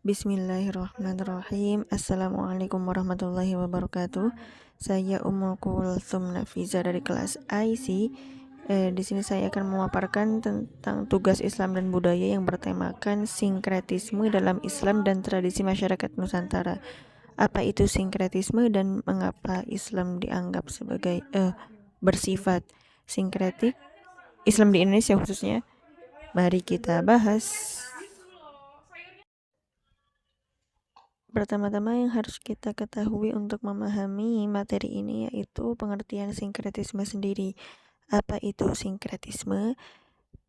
Bismillahirrahmanirrahim. Assalamualaikum warahmatullahi wabarakatuh. Saya Ummul Kulthum Nafiza dari kelas IC. Di sini saya akan memaparkan tentang tugas Islam dan budaya yang bertemakan sinkretisme dalam Islam dan tradisi masyarakat Nusantara. Apa itu sinkretisme dan mengapa Islam dianggap sebagai bersifat sinkretik? Islam di Indonesia khususnya. Mari kita bahas. Pertama-tama yang harus kita ketahui untuk memahami materi ini yaitu pengertian sinkretisme sendiri. Apa itu sinkretisme?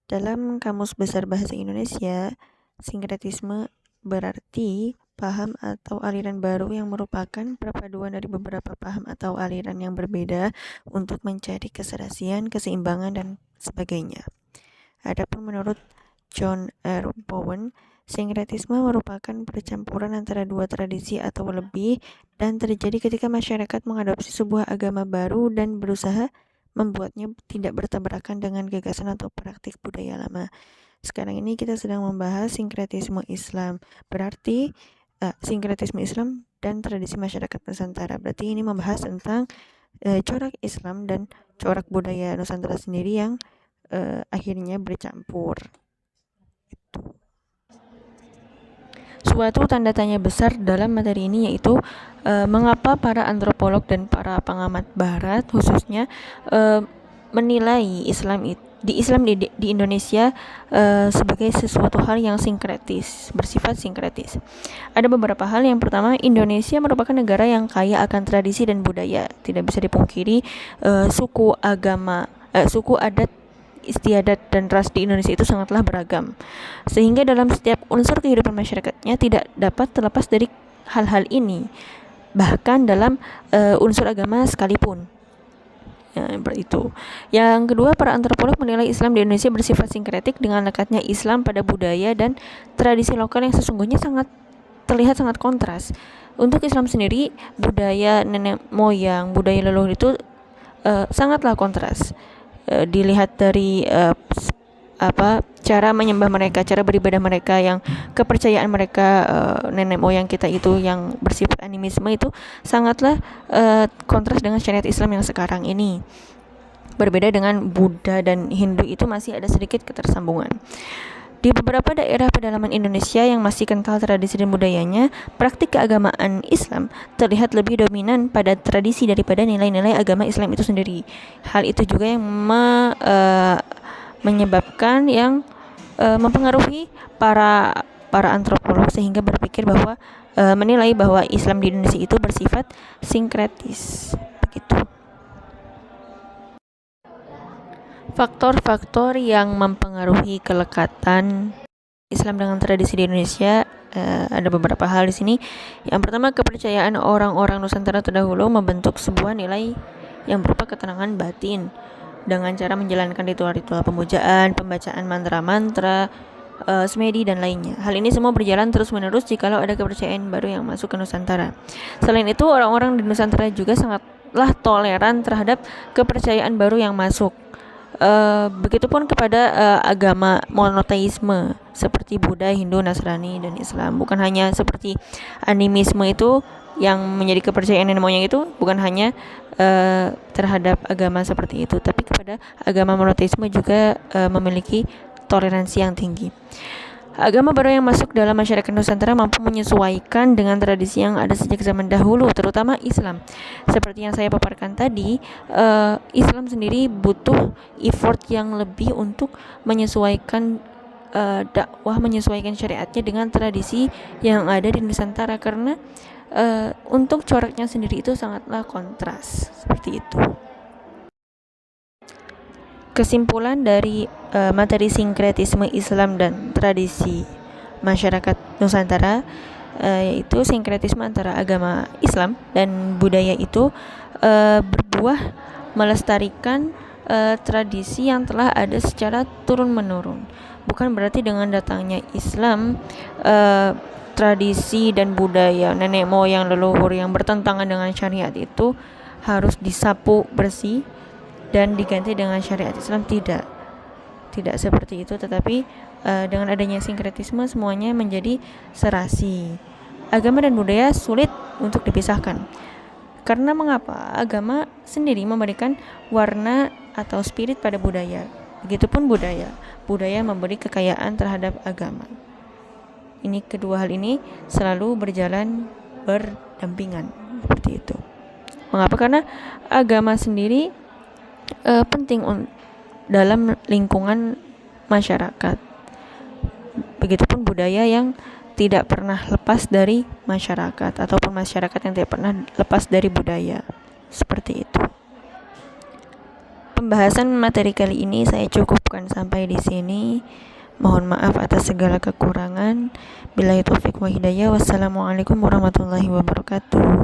Dalam Kamus Besar Bahasa Indonesia, sinkretisme berarti paham atau aliran baru yang merupakan perpaduan dari beberapa paham atau aliran yang berbeda untuk mencari keserasian, keseimbangan, dan sebagainya. Adapun menurut John R. Bowen, sinkretisme merupakan percampuran antara dua tradisi atau lebih dan terjadi ketika masyarakat mengadopsi sebuah agama baru dan berusaha membuatnya tidak bertabrakan dengan gagasan atau praktik budaya lama. Sekarang ini kita sedang membahas sinkretisme Islam. Berarti sinkretisme Islam dan tradisi masyarakat Nusantara. Berarti ini membahas tentang corak Islam dan corak budaya Nusantara sendiri yang akhirnya bercampur. Suatu tanda tanya besar dalam materi ini yaitu mengapa para antropolog dan para pengamat barat khususnya menilai Islam di Indonesia sebagai sesuatu hal yang sinkretis, bersifat sinkretis. Ada beberapa hal. Yang pertama, Indonesia merupakan negara yang kaya akan tradisi dan budaya. Tidak bisa dipungkiri suku, agama, suku, adat, istiadat dan ras di Indonesia itu sangatlah beragam, sehingga dalam setiap unsur kehidupan masyarakatnya tidak dapat terlepas dari hal-hal ini, bahkan dalam unsur agama sekalipun. Itu. Yang kedua, para antropolog menilai Islam di Indonesia bersifat sinkretik dengan lekatnya Islam pada budaya dan tradisi lokal yang sesungguhnya terlihat sangat kontras. Untuk Islam sendiri, budaya nenek moyang, budaya leluhur itu sangatlah kontras. Dilihat dari cara menyembah mereka, cara beribadah mereka, yang kepercayaan mereka, nenek moyang kita itu yang bersifat animisme itu sangatlah kontras dengan syariat Islam yang sekarang ini. Berbeda dengan Buddha dan Hindu itu masih ada sedikit ketersambungan. Di beberapa daerah pedalaman Indonesia yang masih kental tradisi dan budayanya, praktik keagamaan Islam terlihat lebih dominan pada tradisi daripada nilai-nilai agama Islam itu sendiri. Hal itu juga yang menyebabkan yang mempengaruhi para antropolog sehingga berpikir bahwa menilai bahwa Islam di Indonesia itu bersifat sinkretis. Begitu. Faktor-faktor yang mempengaruhi kelekatan Islam dengan tradisi di Indonesia ada beberapa hal di sini. Yang pertama, kepercayaan orang-orang Nusantara terdahulu membentuk sebuah nilai yang berupa ketenangan batin dengan cara menjalankan ritual-ritual pemujaan, pembacaan mantra-mantra, semedi dan lainnya. Hal ini semua berjalan terus-menerus jikalau ada kepercayaan baru yang masuk ke Nusantara. Selain itu, orang-orang di Nusantara juga sangatlah toleran terhadap kepercayaan baru yang masuk. Begitupun kepada agama monoteisme seperti Buddha, Hindu, Nasrani, dan Islam. Bukan hanya seperti animisme itu yang menjadi kepercayaan nenek moyang itu, bukan hanya terhadap agama seperti itu, tapi kepada agama monoteisme juga memiliki toleransi yang tinggi. Agama baru yang masuk dalam masyarakat Nusantara mampu menyesuaikan dengan tradisi yang ada sejak zaman dahulu, terutama Islam. Seperti yang saya paparkan tadi, Islam sendiri butuh effort yang lebih untuk menyesuaikan dakwah, menyesuaikan syariatnya dengan tradisi yang ada di Nusantara, karena untuk coraknya sendiri itu sangatlah kontras, seperti itu. Kesimpulan dari materi sinkretisme Islam dan tradisi masyarakat Nusantara yaitu sinkretisme antara agama Islam dan budaya itu berbuah melestarikan tradisi yang telah ada secara turun-menurun. Bukan berarti dengan datangnya Islam tradisi dan budaya nenek moyang leluhur yang bertentangan dengan syariat itu harus disapu bersih dan diganti dengan syariat Islam. Tidak seperti itu, tetapi Dengan adanya sinkretisme semuanya menjadi serasi. Agama dan budaya sulit untuk dipisahkan. Karena mengapa? Agama sendiri memberikan warna atau spirit pada budaya. Begitupun budaya. Budaya memberi kekayaan terhadap agama. Ini kedua hal ini selalu berjalan berdampingan seperti itu. Mengapa? Karena agama sendiri penting dalam lingkungan masyarakat. Begitupun budaya yang tidak pernah lepas dari masyarakat, ataupun masyarakat yang tidak pernah lepas dari budaya. Seperti itu. Pembahasan materi kali ini saya cukupkan sampai di sini. Mohon maaf atas segala kekurangan. Billahi taufiq wa hidayah. Wassalamualaikum warahmatullahi wabarakatuh.